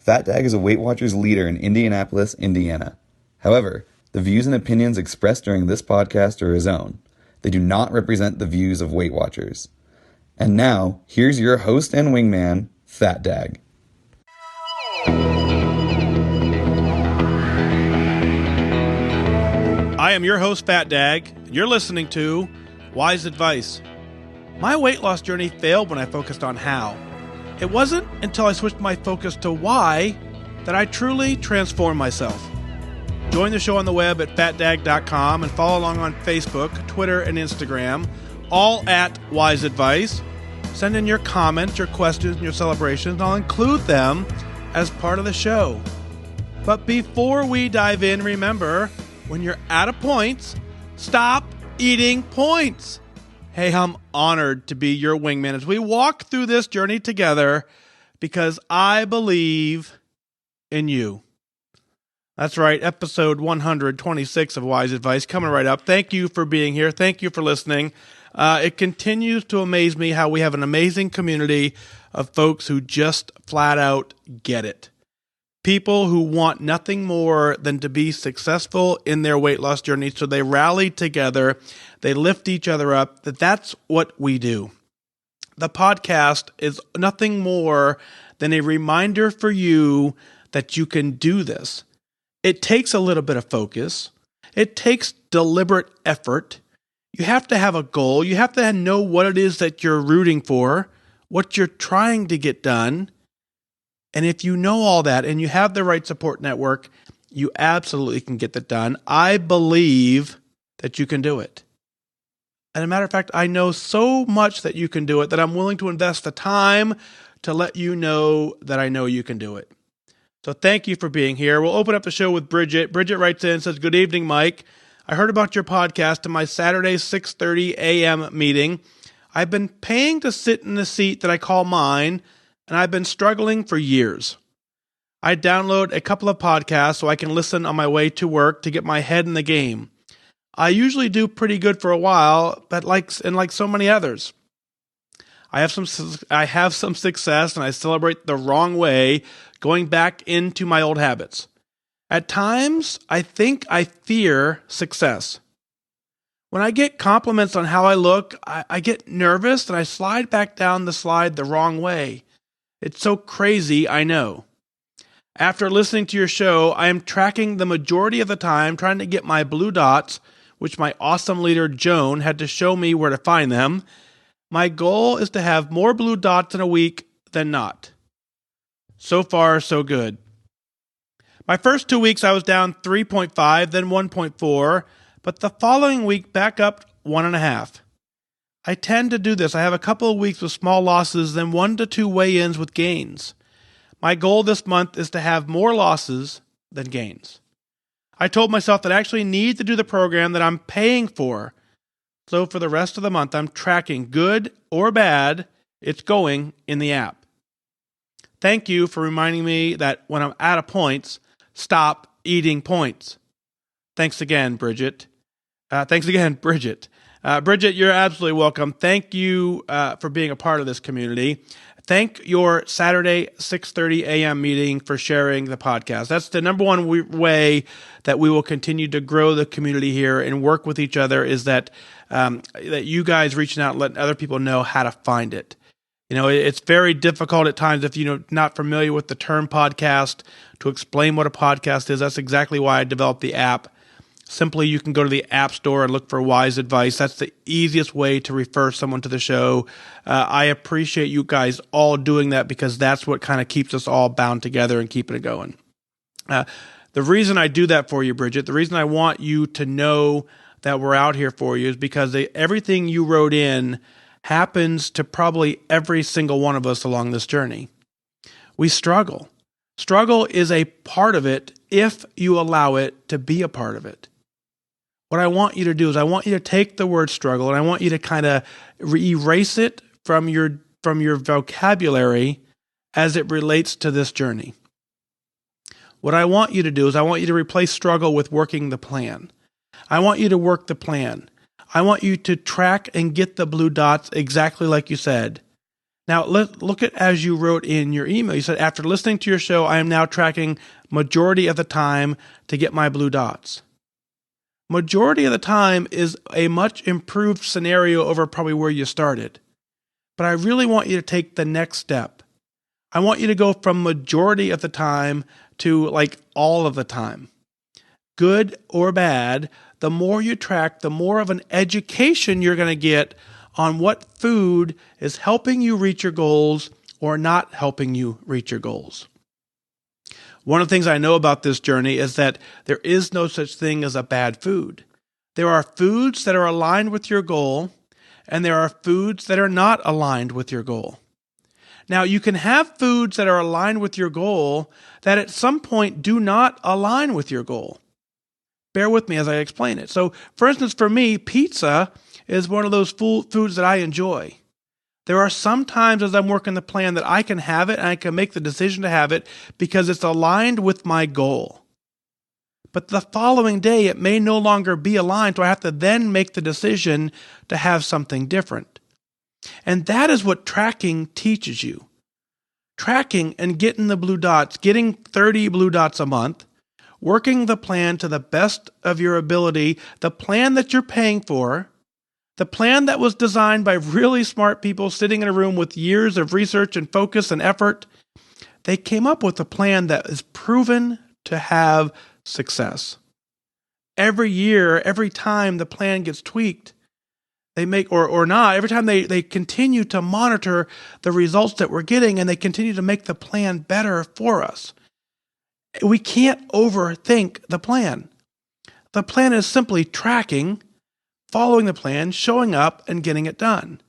FatDag is a Weight Watchers leader in Indianapolis, Indiana. However, the views and opinions expressed during this podcast are his own. They do not represent the views of Weight Watchers. And now, here's your host and wingman, FatDag. I am your host, FatDag, and you're listening to WhysAdvice. My weight loss journey failed when I focused on how. It wasn't until I switched my focus to why that I truly transformed myself. Join the show on the web at FatDag.com and follow along on Facebook, Twitter, and Instagram, all at WhysAdvice. Send in your comments, your questions, and your celebrations, and I'll include them as part of the show. But before we dive in, remember, when you're out of points, stop eating points. Hey, I'm honored to be your wingman as we walk through this journey together because I believe in you. That's right, episode 126 of WhysAdvice coming right up. Thank you for being here. Thank you for listening. It continues to amaze me how we have an amazing community of folks who just flat out get it. People who want nothing more than to be successful in their weight loss journey, so they rally together, they lift each other up. That's what we do. The podcast is nothing more than a reminder for you that you can do this. It takes a little bit of focus. It takes deliberate effort. You have to have a goal. You have to know what it is that you're rooting for, what you're trying to get done. And if you know all that and you have the right support network, you absolutely can get that done. I believe that you can do it. As a matter of fact, I know so much that you can do it that I'm willing to invest the time to let you know that I know you can do it. So thank you for being here. We'll open up the show with Bridget. Bridget writes in and says, "Good evening, Mike. I heard about your podcast in my Saturday 6:30 a.m. meeting. I've been paying to sit in the seat that I call mine, and I've been struggling for years. I download a couple of podcasts so I can listen on my way to work to get my head in the game. I usually do pretty good for a while, but like so many others, I have some success, and I celebrate the wrong way, going back into my old habits. At times, I think I fear success. When I get compliments on how I look, I get nervous and I slide back down the slide the wrong way. It's so crazy, I know. After listening to your show, I am tracking the majority of the time trying to get my blue dots, which my awesome leader Joan had to show me where to find them. My goal is to have more blue dots in a week than not. So far, so good. My first 2 weeks I was down 3.5, then 1.4, but the following week back up 1.5. I tend to do this. I have a couple of weeks with small losses, then 1 to 2 weigh-ins with gains. My goal this month is to have more losses than gains. I told myself that I actually need to do the program that I'm paying for. So for the rest of the month, I'm tracking good or bad. It's going in the app. Thank you for reminding me that when I'm out of points, stop eating points. Thanks again, Bridget. Bridget, you're absolutely welcome. Thank you for being a part of this community. Thank your Saturday 6:30 a.m. meeting for sharing the podcast. That's the number one way that we will continue to grow the community here and work with each other is that you guys reaching out and letting other people know how to find it. You know, it's very difficult at times if you're not familiar with the term podcast to explain what a podcast is. That's exactly why I developed the app. Simply, you can go to the App Store and look for WhysAdvice. That's the easiest way to refer someone to the show. I appreciate you guys all doing that because that's what kind of keeps us all bound together and keeping it going. The reason I do that for you, Bridget, the reason I want you to know that we're out here for you is because everything you wrote in happens to probably every single one of us along this journey. We struggle. Struggle is a part of it if you allow it to be a part of it. What I want you to do is I want you to take the word struggle and I want you to kind of erase it from your vocabulary as it relates to this journey. What I want you to do is I want you to replace struggle with working the plan. I want you to work the plan. I want you to track and get the blue dots exactly like you said. Now, look at as you wrote in your email. You said, after listening to your show, I am now tracking majority of the time to get my blue dots. Majority of the time is a much improved scenario over probably where you started. But I really want you to take the next step. I want you to go from majority of the time to like all of the time. Good or bad, the more you track, the more of an education you're going to get on what food is helping you reach your goals or not helping you reach your goals. One of the things I know about this journey is that there is no such thing as a bad food. There are foods that are aligned with your goal, and there are foods that are not aligned with your goal. Now, you can have foods that are aligned with your goal that at some point do not align with your goal. Bear with me as I explain it. So, for instance, for me, pizza is one of those foods that I enjoy. There are some times as I'm working the plan that I can have it and I can make the decision to have it because it's aligned with my goal. But the following day, it may no longer be aligned, so I have to then make the decision to have something different. And that is what tracking teaches you. Tracking and getting the blue dots, getting 30 blue dots a month, working the plan to the best of your ability, the plan that you're paying for, the plan that was designed by really smart people sitting in a room with years of research and focus and effort, they came up with a plan that is proven to have success. Every year, every time the plan gets tweaked, they make, or not, every time they continue to monitor the results that we're getting and they continue to make the plan better for us. We can't overthink the plan. The plan is simply tracking, following the plan, showing up, and getting it done.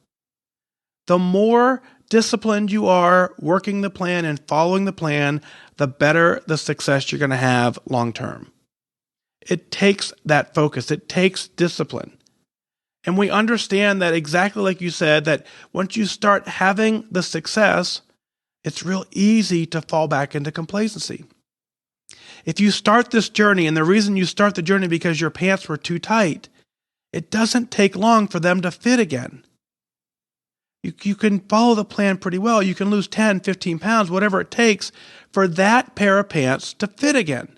The more disciplined you are working the plan and following the plan, the better the success you're going to have long term. It takes that focus. It takes discipline. And we understand that exactly like you said, that once you start having the success, it's real easy to fall back into complacency. If you start this journey, and the reason you start the journey because your pants were too tight, it doesn't take long for them to fit again. You can follow the plan pretty well. You can lose 10, 15 pounds, whatever it takes for that pair of pants to fit again.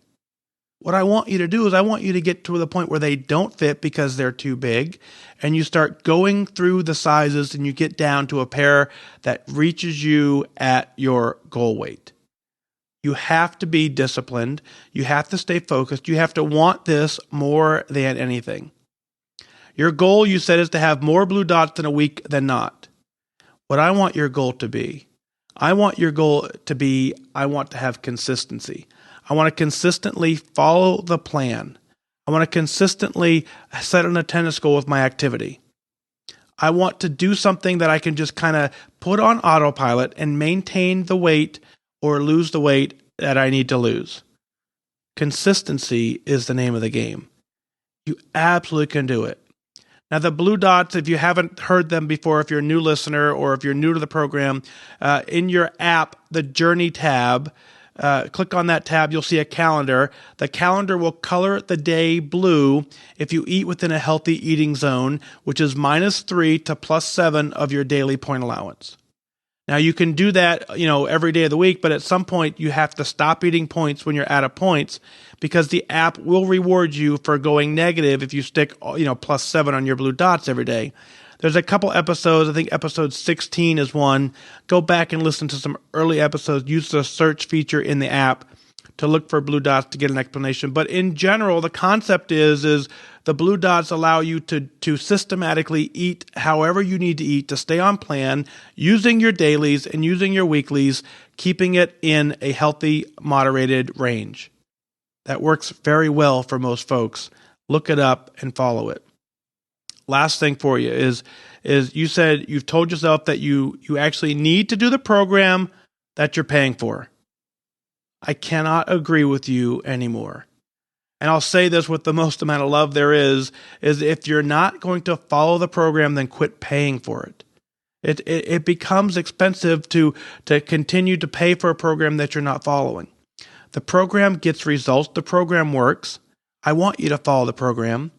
What I want you to do is I want you to get to the point where they don't fit because they're too big, and you start going through the sizes and you get down to a pair that reaches you at your goal weight. You have to be disciplined. You have to stay focused. You have to want this more than anything. Your goal, you said, is to have more blue dots in a week than not. What I want your goal to be, I want to have consistency. I want to consistently follow the plan. I want to consistently set an attendance goal with my activity. I want to do something that I can just kind of put on autopilot and maintain the weight or lose the weight that I need to lose. Consistency is the name of the game. You absolutely can do it. Now, the blue dots, if you haven't heard them before, if you're a new listener or if you're new to the program, in your app, the Journey tab, click on that tab, you'll see a calendar. The calendar will color the day blue if you eat within a healthy eating zone, which is -3 to +7 of your daily point allowance. Now, you can do that, every day of the week, but at some point you have to stop eating points when you're out of points because the app will reward you for going negative if you stick, +7 on your blue dots every day. There's a couple episodes, I think episode 16 is one. Go back and listen to some early episodes. Use the search feature in the app to look for blue dots to get an explanation. But in general, the concept is the blue dots allow you to systematically eat however you need to eat to stay on plan, using your dailies and using your weeklies, keeping it in a healthy, moderated range. That works very well for most folks. Look it up and follow it. Last thing for you is you said you've told yourself that you actually need to do the program that you're paying for. I cannot agree with you anymore. And I'll say this with the most amount of love there is if you're not going to follow the program, then quit paying for it. It becomes expensive to continue to pay for a program that you're not following. The program gets results. The program works. I want you to follow the program.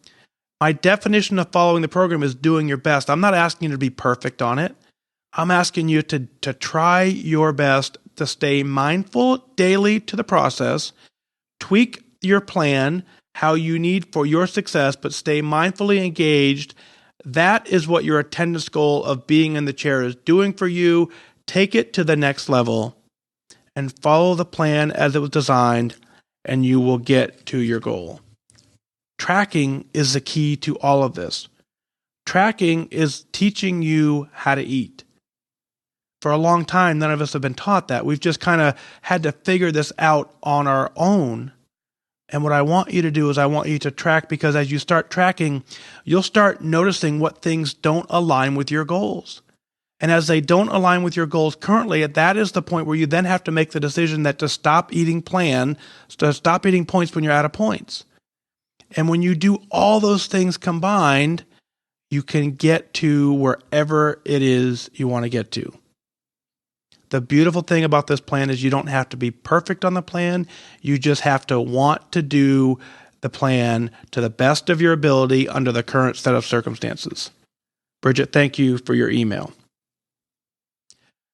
My definition of following the program is doing your best. I'm not asking you to be perfect on it. I'm asking you to try your best to stay mindful daily to the process, tweak your plan, how you need for your success, but stay mindfully engaged. That is what your attendance goal of being in the chair is doing for you. Take it to the next level and follow the plan as it was designed, and you will get to your goal. Tracking is the key to all of this. Tracking is teaching you how to eat. For a long time, none of us have been taught that. We've just kind of had to figure this out on our own. And what I want you to do is I want you to track, because as you start tracking, you'll start noticing what things don't align with your goals. And as they don't align with your goals currently, that is the point where you then have to make the decision that to stop eating to stop eating points when you're out of points. And when you do all those things combined, you can get to wherever it is you want to get to. The beautiful thing about this plan is you don't have to be perfect on the plan. You just have to want to do the plan to the best of your ability under the current set of circumstances. Bridget, thank you for your email.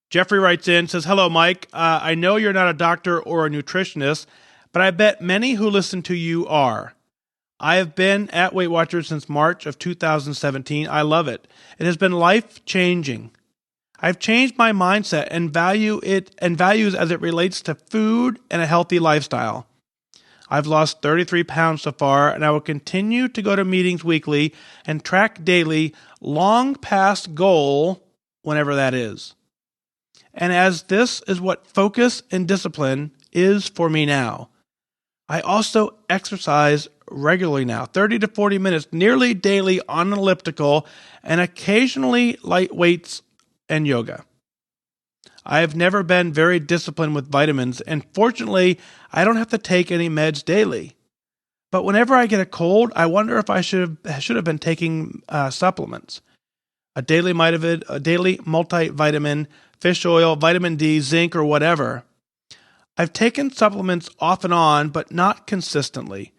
Geoffrey writes in, says, hello, Mike. I know you're not a doctor or a nutritionist, but I bet many who listen to you are. I have been at Weight Watchers since March of 2017. I love it. It has been life-changing. I've changed my mindset and values as it relates to food and a healthy lifestyle. I've lost 33 pounds so far, and I will continue to go to meetings weekly and track daily, long past goal, whenever that is. And as this is what focus and discipline is for me now. I also exercise regularly now, 30 to 40 minutes, nearly daily on an elliptical, and occasionally light weights and yoga. I have never been very disciplined with vitamins, and fortunately, I don't have to take any meds daily. But whenever I get a cold, I wonder if I should have been taking supplements. A daily multivitamin, fish oil, vitamin D, zinc, or whatever. I've taken supplements off and on, but not consistently.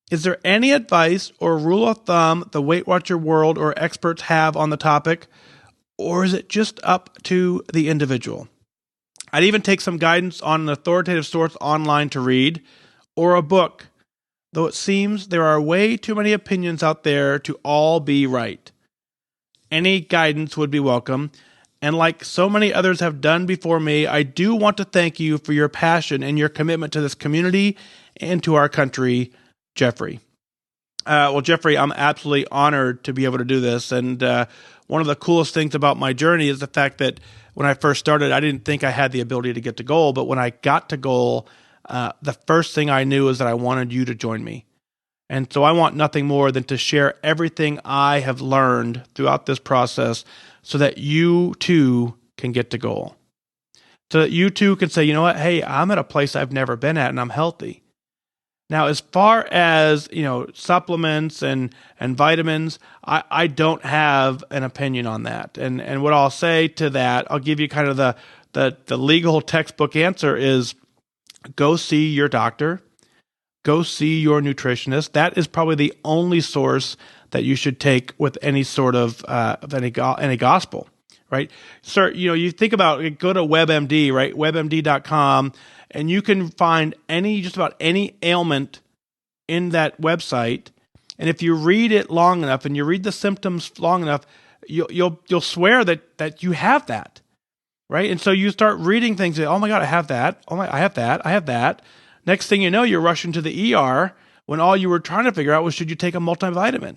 Is there any advice or rule of thumb the Weight Watcher world or experts have on the topic, or is it just up to the individual? I'd even take some guidance on an authoritative source online to read, or a book, though it seems there are way too many opinions out there to all be right. Any guidance would be welcome, and like so many others have done before me, I do want to thank you for your passion and your commitment to this community and to our country, Geoffrey. Well, Geoffrey, I'm absolutely honored to be able to do this, and one of the coolest things about my journey is the fact that when I first started, I didn't think I had the ability to get to goal, but when I got to goal, the first thing I knew is that I wanted you to join me. And so I want nothing more than to share everything I have learned throughout this process so that you too can get to goal. So that you too can say, you know what, hey, I'm at a place I've never been at and I'm healthy. Now, as far as, supplements and vitamins, I don't have an opinion on that. And what I'll say to that, I'll give you kind of the legal textbook answer is go see your doctor. Go see your nutritionist. That is probably the only source that you should take with any sort of any gospel, right? Sir, you think about it, go to WebMD, right? WebMD.com, and you can find just about any ailment in that website. And if you read it long enough and you read the symptoms long enough, you'll swear that you have that, right? And so you start reading things. Oh my God, I have that. Oh my, I have that. I have that. Next thing you know, you're rushing to the ER when all you were trying to figure out was, should you take a multivitamin?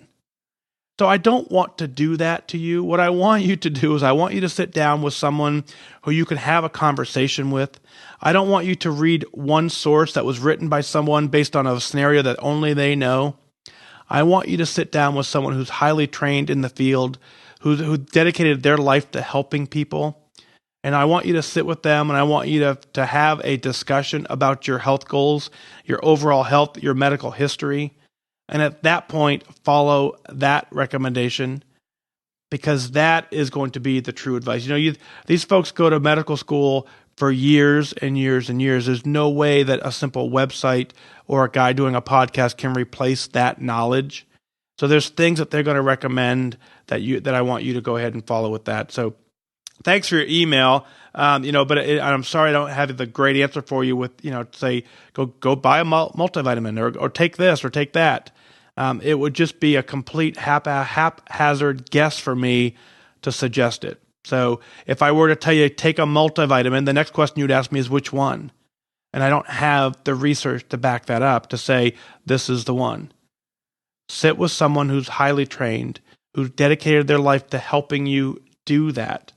So I don't want to do that to you. What I want you to do is I want you to sit down with someone who you can have a conversation with. I don't want you to read one source that was written by someone based on a scenario that only they know. I want you to sit down with someone who's highly trained in the field, who dedicated their life to helping people. And I want you to sit with them, and I want you to have a discussion about your health goals, your overall health, your medical history. And at that point, follow that recommendation, because that is going to be the true advice. These folks go to medical school for years and years and years. There's no way that a simple website or a guy doing a podcast can replace that knowledge. So there's things that they're going to recommend that I want you to go ahead and follow with that. So thanks for your email. But I'm sorry I don't have the great answer for you with, say, go buy a multivitamin or take this or take that. It would just be a complete haphazard guess for me to suggest it. So if I were to tell you take a multivitamin, the next question you'd ask me is which one? And I don't have the research to back that up to say this is the one. Sit with someone who's highly trained, who's dedicated their life to helping you do that.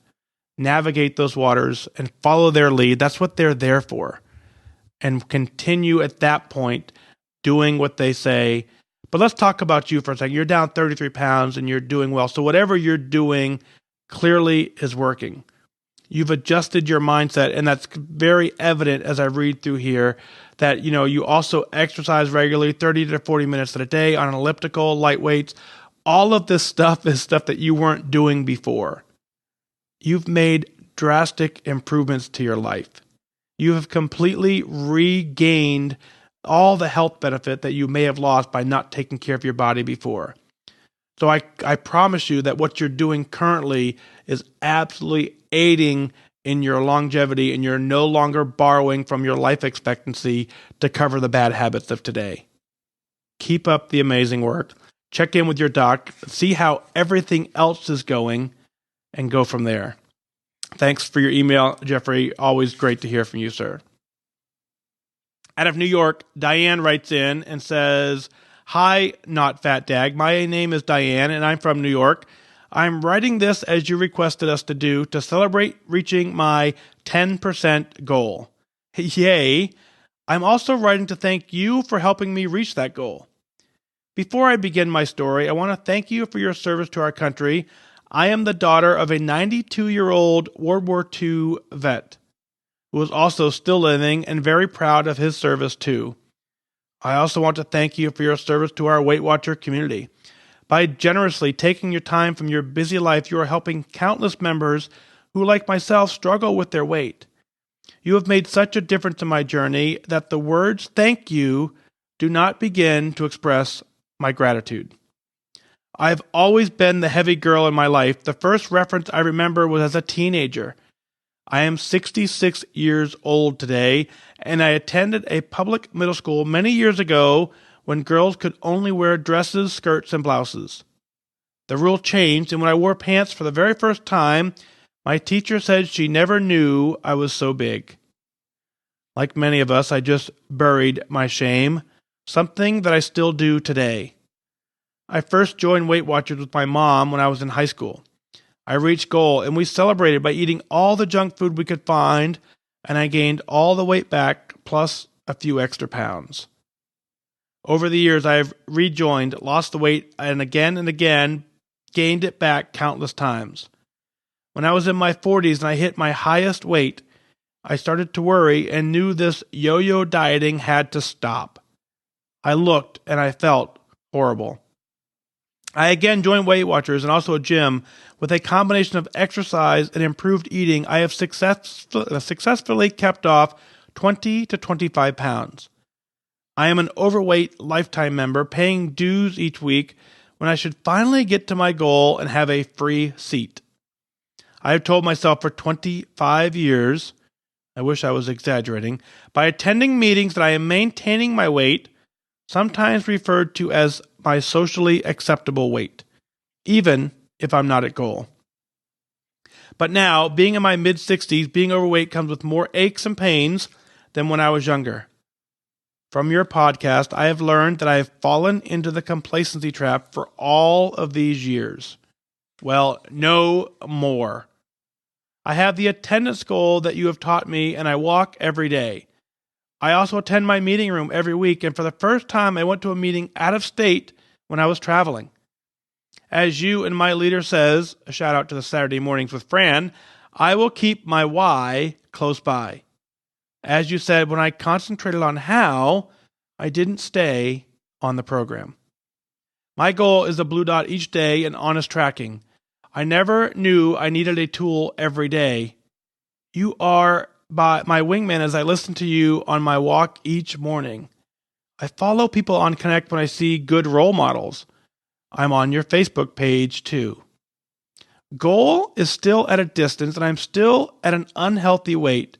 Navigate those waters and follow their lead. That's what they're there for. And continue at that point doing what they say. But let's talk about you for a second. You're down 33 pounds and you're doing well. So whatever you're doing clearly is working. You've adjusted your mindset, and that's very evident as I read through here that, you also exercise regularly, 30 to 40 minutes a day on an elliptical, light weights. All of this stuff is stuff that you weren't doing before. You've made drastic improvements to your life. You have completely regained all the health benefit that you may have lost by not taking care of your body before. So I promise you that what you're doing currently is absolutely aiding in your longevity, and you're no longer borrowing from your life expectancy to cover the bad habits of today. Keep up the amazing work. Check in with your doc, see how everything else is going, and go from there. Thanks for your email, Geoffrey. Always great to hear from you, sir. Out of New York, Diane writes in and says, "Hi, not FatDag. My name is Diane, and I'm from New York. I'm writing this as you requested us to do to celebrate reaching my 10% goal. Yay! I'm also writing to thank you for helping me reach that goal. Before I begin my story, I want to thank you for your service to our country. I am the daughter of a 92-year-old World War II vet who is also still living and very proud of his service too. I also want to thank you for your service to our Weight Watcher community. By generously taking your time from your busy life, you are helping countless members who, like myself, struggle with their weight. You have made such a difference in my journey that the words thank you do not begin to express my gratitude. I've always been the heavy girl in my life. The first reference I remember was as a teenager. I am 66 years old today, and I attended a public middle school many years ago when girls could only wear dresses, skirts, and blouses. The rule changed, and when I wore pants for the very first time, my teacher said she never knew I was so big. Like many of us, I just buried my shame, something that I still do today. I first joined Weight Watchers with my mom when I was in high school. I reached goal, and we celebrated by eating all the junk food we could find, and I gained all the weight back, plus a few extra pounds. Over the years, I have rejoined, lost the weight, and again, gained it back countless times. When I was in my 40s and I hit my highest weight, I started to worry and knew this yo-yo dieting had to stop. I looked and I felt horrible. I again joined Weight Watchers and also a gym. With a combination of exercise and improved eating, I have successfully kept off 20 to 25 pounds. I am an overweight lifetime member, paying dues each week when I should finally get to my goal and have a free seat. I have told myself for 25 years, I wish I was exaggerating, by attending meetings that I am maintaining my weight, sometimes referred to as my socially acceptable weight, even if I'm not at goal. But now, being in my mid-60s, being overweight comes with more aches and pains than when I was younger. From your podcast, I have learned that I have fallen into the complacency trap for all of these years. Well, no more. I have the attendance goal that you have taught me, and I walk every day. I also attend my meeting room every week, and for the first time, I went to a meeting out of state when I was traveling. As you and my leader says, a shout out to the Saturday Mornings with Fran, I will keep my why close by. As you said, when I concentrated on how, I didn't stay on the program. My goal is a blue dot each day and honest tracking. I never knew I needed a tool every day. You are my wingman as I listen to you on my walk each morning. I follow people on Connect when I see good role models. I'm on your Facebook page too. Goal is still at a distance, and I'm still at an unhealthy weight,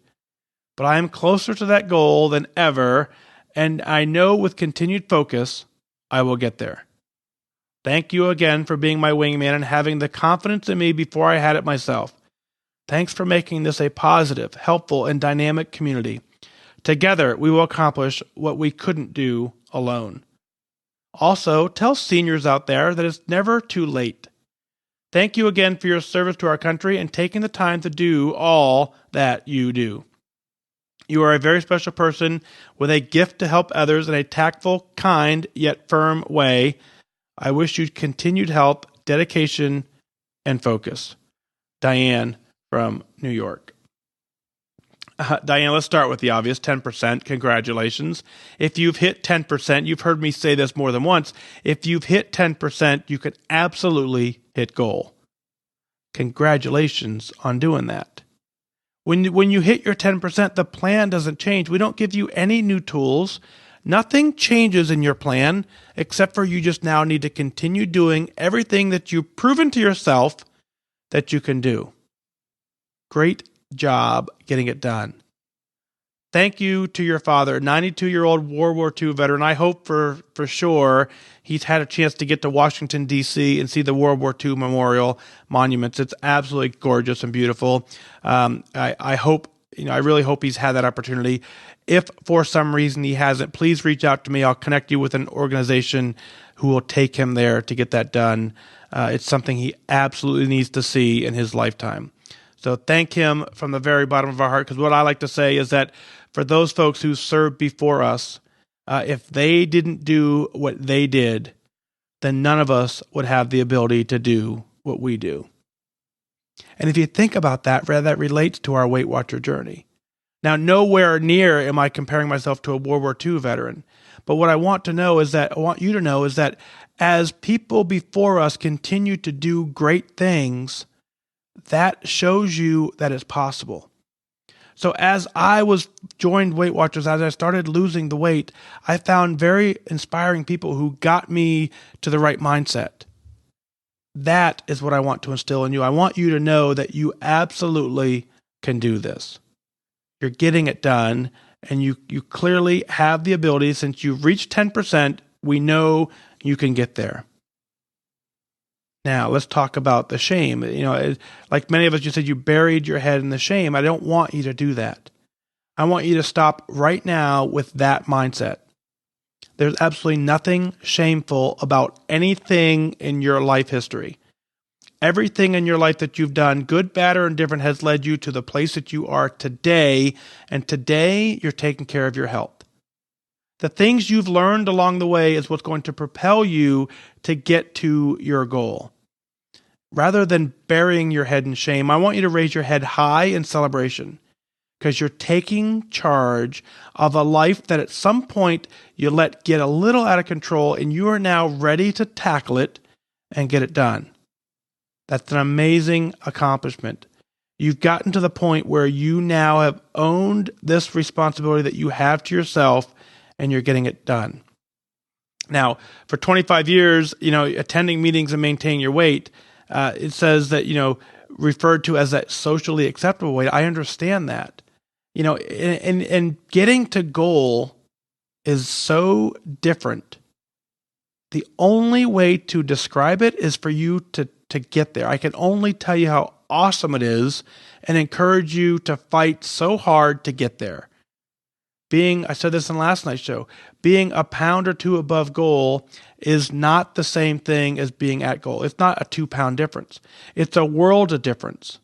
but I am closer to that goal than ever, and I know with continued focus, I will get there. Thank you again for being my wingman and having the confidence in me before I had it myself. Thanks for making this a positive, helpful, and dynamic community. Together, we will accomplish what we couldn't do alone. Also, tell seniors out there that it's never too late. Thank you again for your service to our country and taking the time to do all that you do. You are a very special person with a gift to help others in a tactful, kind, yet firm way. I wish you continued help, dedication, and focus. Diane from New York. Diane, let's start with the obvious, 10%. Congratulations. If you've hit 10%, you've heard me say this more than once, if you've hit 10%, you can absolutely hit goal. Congratulations on doing that. When you hit your 10%, the plan doesn't change. We don't give you any new tools. Nothing changes in your plan, except for you just now need to continue doing everything that you've proven to yourself that you can do. Great job getting it done. Thank you to your father, 92-year-old World War II veteran. I hope for sure he's had a chance to get to Washington, D.C. and see the World War II memorial monuments. It's absolutely gorgeous and beautiful. I hope, I really hope he's had that opportunity. If for some reason he hasn't, please reach out to me. I'll connect you with an organization who will take him there to get that done. It's something he absolutely needs to see in his lifetime. So thank him from the very bottom of our heart, because what I like to say is that for those folks who served before us, if they didn't do what they did, then none of us would have the ability to do what we do. And if you think about that, that relates to our Weight Watcher journey. Now, nowhere near am I comparing myself to a World War II veteran, but what I want you to know is that as people before us continue to do great things, that shows you that it's possible. So as I joined Weight Watchers, as I started losing the weight, I found very inspiring people who got me to the right mindset. That is what I want to instill in you. I want you to know that you absolutely can do this. You're getting it done, and you clearly have the ability. Since you've reached 10%, we know you can get there. Now, let's talk about the shame. Like many of us, you said you buried your head in the shame. I don't want you to do that. I want you to stop right now with that mindset. There's absolutely nothing shameful about anything in your life history. Everything in your life that you've done, good, bad, or indifferent, has led you to the place that you are today, and today you're taking care of your health. The things you've learned along the way is what's going to propel you to get to your goal. Rather than burying your head in shame, I want you to raise your head high in celebration, because you're taking charge of a life that at some point you let get a little out of control, and you are now ready to tackle it and get it done. That's an amazing accomplishment. You've gotten to the point where you now have owned this responsibility that you have to yourself, and you're getting it done. Now, for 25 years, attending meetings and maintaining your weight, it says that, referred to as that socially acceptable weight. I understand that. And getting to goal is so different. The only way to describe it is for you to get there. I can only tell you how awesome it is and encourage you to fight so hard to get there. I said this in last night's show, being a pound or two above goal is not the same thing as being at goal. It's not a 2-pound difference. It's a world of difference.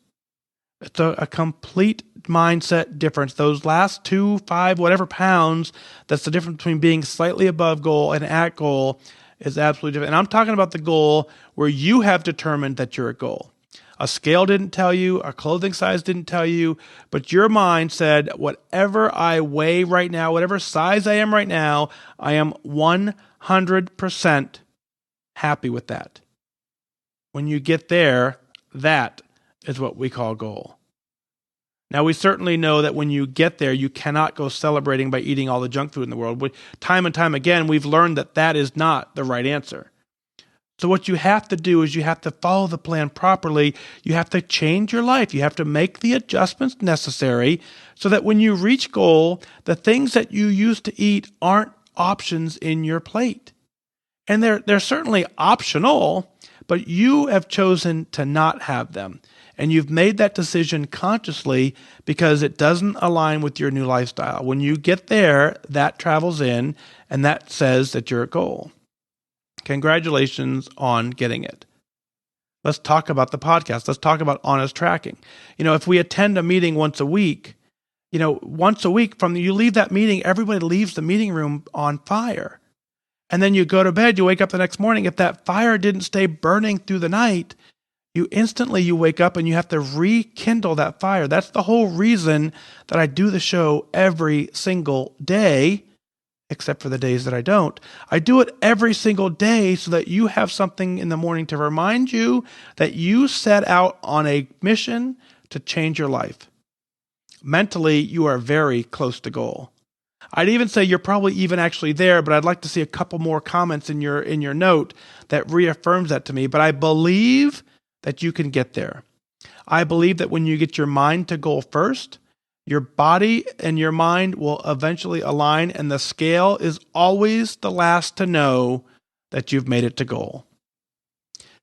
It's a complete mindset difference. Those last 2, 5, whatever pounds, that's the difference between being slightly above goal and at goal is absolutely different. And I'm talking about the goal where you have determined that you're at goal. A scale didn't tell you, a clothing size didn't tell you, but your mind said, whatever I weigh right now, whatever size I am right now, I am 100% happy with that. When you get there, that is what we call goal. Now, we certainly know that when you get there, you cannot go celebrating by eating all the junk food in the world. Time and time again, we've learned that that is not the right answer. So what you have to do is you have to follow the plan properly. You have to change your life. You have to make the adjustments necessary so that when you reach goal, the things that you used to eat aren't options in your plate. And they're certainly optional, but you have chosen to not have them. And you've made that decision consciously because it doesn't align with your new lifestyle. When you get there, that travels in, and that says that you're at goal. Congratulations on getting it. Let's talk about the podcast. Let's talk about honest tracking. If we attend a meeting once a week, from you leave that meeting, everybody leaves the meeting room on fire. And then you go to bed, you wake up the next morning. If that fire didn't stay burning through the night, you wake up and you have to rekindle that fire. That's the whole reason that I do the show every single day, except for the days that I don't. I do it every single day so that you have something in the morning to remind you that you set out on a mission to change your life. Mentally, you are very close to goal. I'd even say you're probably even actually there, but I'd like to see a couple more comments in your note that reaffirms that to me. But I believe that you can get there. I believe that when you get your mind to goal first, your body and your mind will eventually align, and the scale is always the last to know that you've made it to goal.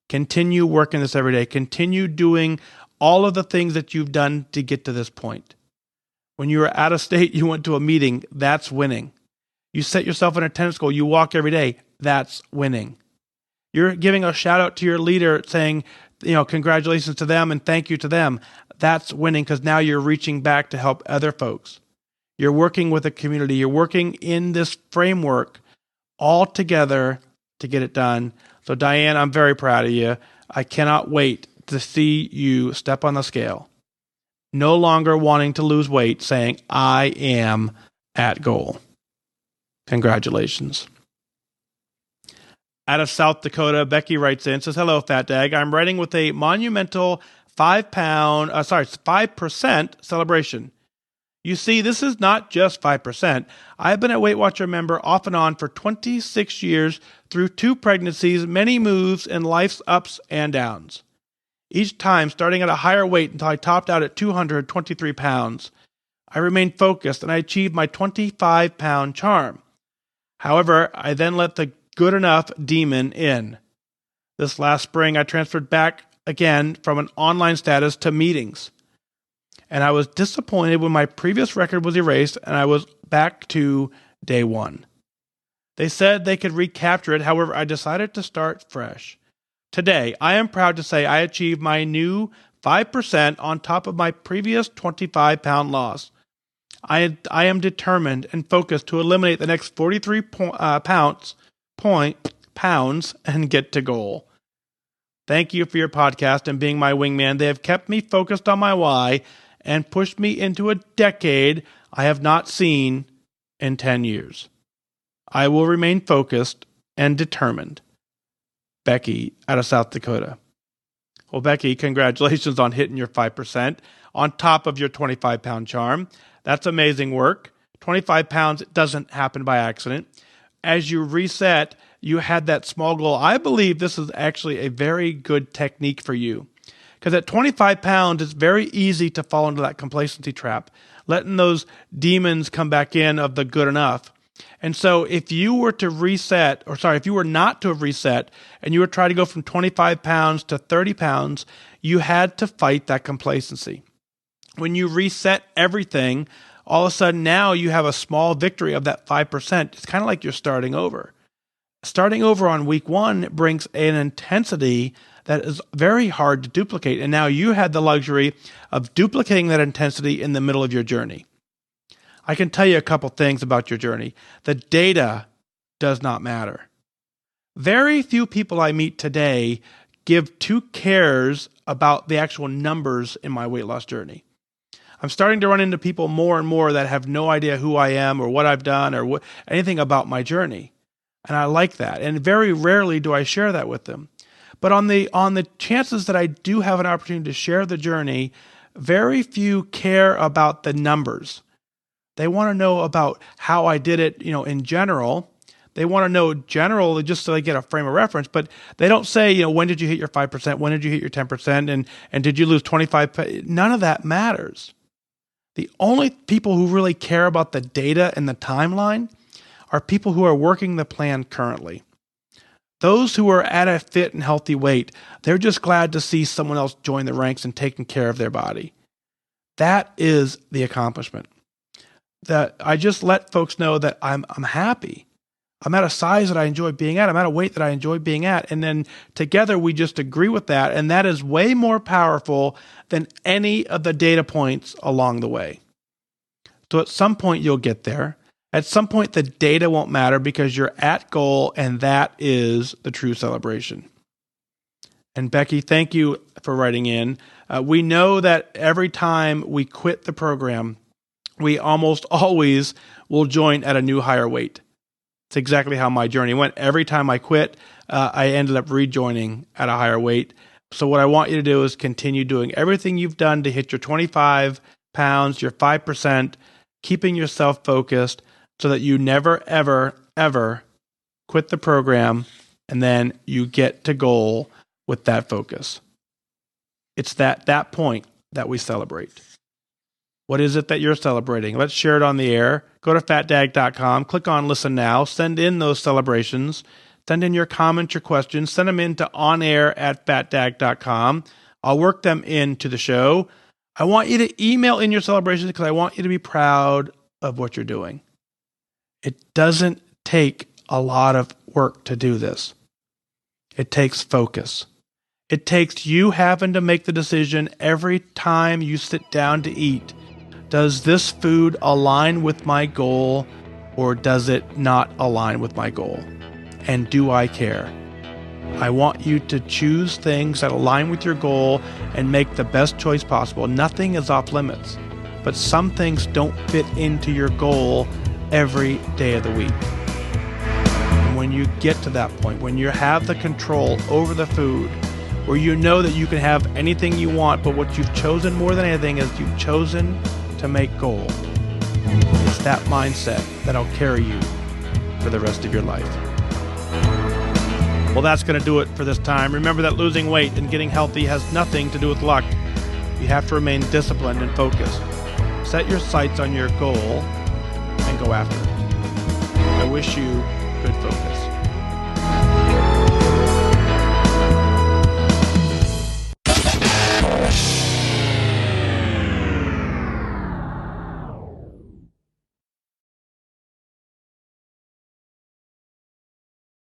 Continue working this every day. Continue doing all of the things that you've done to get to this point. When you were out of state, you went to a meeting, that's winning. You set yourself an attendance goal, you walk every day, that's winning. You're giving a shout out to your leader saying, congratulations to them and thank you to them. That's winning because now you're reaching back to help other folks. You're working with a community. You're working in this framework all together to get it done. So Diane, I'm very proud of you. I cannot wait to see you step on the scale. No longer wanting to lose weight, saying, I am at goal. Congratulations. Out of South Dakota, Becky writes in, says, hello, FatDag. I'm writing with a monumental 5% celebration. You see, this is not just 5%. I've been a Weight Watcher member off and on for 26 years through 2 pregnancies, many moves, and life's ups and downs. Each time starting at a higher weight until I topped out at 223 pounds. I remained focused and I achieved my 25-pound charm. However, I then let the good enough demon in. This last spring, I transferred back again from an online status to meetings. And I was disappointed when my previous record was erased and I was back to day 1. They said they could recapture it. However, I decided to start fresh. Today, I am proud to say I achieved my new 5% on top of my previous 25-pound loss. I am determined and focused to eliminate the next 43 pounds and get to goal. Thank you for your podcast and being my wingman. They have kept me focused on my why and pushed me into a decade I have not seen in 10 years. I will remain focused and determined. Becky out of South Dakota. Well, Becky, congratulations on hitting your 5% on top of your 25-pound charm. That's amazing work. 25 pounds doesn't happen by accident. As you reset, you had that small goal. I believe this is actually a very good technique for you. Because at 25 pounds, it's very easy to fall into that complacency trap, letting those demons come back in of the good enough. And so if you were not to have reset and you were trying to go from 25 pounds to 30 pounds, you had to fight that complacency. When you reset everything, all of a sudden now you have a small victory of that 5%. It's kind of like you're starting over. Starting over on week 1 brings an intensity that is very hard to duplicate. And now you had the luxury of duplicating that intensity in the middle of your journey. I can tell you a couple things about your journey. The data does not matter. Very few people I meet today give 2 cares about the actual numbers in my weight loss journey. I'm starting to run into people more and more that have no idea who I am or what I've done or anything about my journey. And I like that. And very rarely do I share that with them. But on the chances that I do have an opportunity to share the journey, very few care about the numbers. They want to know about how I did it, in general, They want to know generally just so they get a frame of reference, but they don't say, when did you hit your 5%? When did you hit your 10%? And did you lose 25? None of that matters. The only people who really care about the data and the timeline are people who are working the plan currently. Those who are at a fit and healthy weight, they're just glad to see someone else join the ranks and taking care of their body. That is the accomplishment. That I just let folks know that I'm happy. I'm at a size that I enjoy being at. I'm at a weight that I enjoy being at. And then together we just agree with that. And that is way more powerful than any of the data points along the way. So at some point you'll get there. At some point the data won't matter because you're at goal, and that is the true celebration. And Becky, thank you for writing in. We know that every time we quit the program, we almost always will join at a new higher weight. It's exactly how my journey went. Every time I quit, I ended up rejoining at a higher weight. So what I want you to do is continue doing everything you've done to hit your 25 pounds, your 5%, keeping yourself focused so that you never, ever, ever quit the program, and then you get to goal with that focus. It's that point that we celebrate. What is it that you're celebrating? Let's share it on the air. Go to FatDag.com, click on Listen Now, send in those celebrations, send in your comments, your questions, send them in to onair@FatDag.com. I'll work them into the show. I want you to email in your celebrations because I want you to be proud of what you're doing. It doesn't take a lot of work to do this. It takes focus. It takes you having to make the decision every time you sit down to eat. Does this food align with my goal, or does it not align with my goal? And do I care? I want you to choose things that align with your goal and make the best choice possible. Nothing is off limits, but some things don't fit into your goal every day of the week. And when you get to that point, when you have the control over the food, where you know that you can have anything you want, but what you've chosen more than anything is you've chosen to make goal. It's that mindset that'll carry you for the rest of your life. Well, that's going to do it for this time. Remember that losing weight and getting healthy has nothing to do with luck. You have to remain disciplined and focused. Set your sights on your goal and go after it. I wish you good focus.